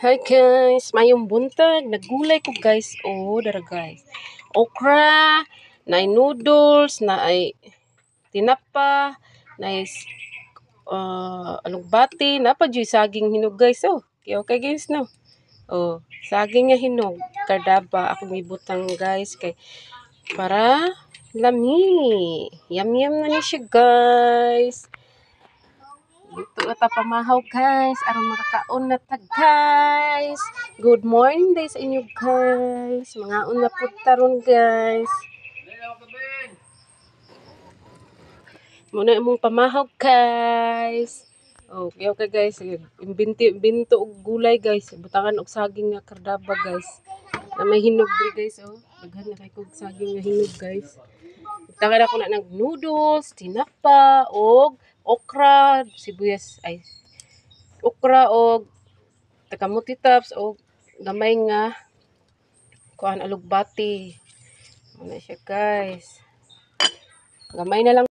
Hi guys, mayong buntag, naggulay ko guys. Oh, dara guys. Okra, na noodles, na ay tinapa, na alugbati, na pa dyan saging hinog guys. Oh, okay guys no. Oh, saging nga hinog, kardaba ako gibutang guys kay para lami. Yum na ni siya guys. Dito na ta pamahaw guys, aron makakaon na ta guys. Good morning day sa inyo guys. Mga una po taron guys. Muna imong pamahaw guys. Okay guys. Binto og gulay guys. Butangan og saging nga kardaba guys. Na may hinog diri guys oh. Daghan na kay kog saging nga hinog guys. Butangan ako na ng noodles, tinapa og okra, sibuyas ay okra og takamuti tops og gamay nga kuan alugbati. Ano siya guys. Gamay na lang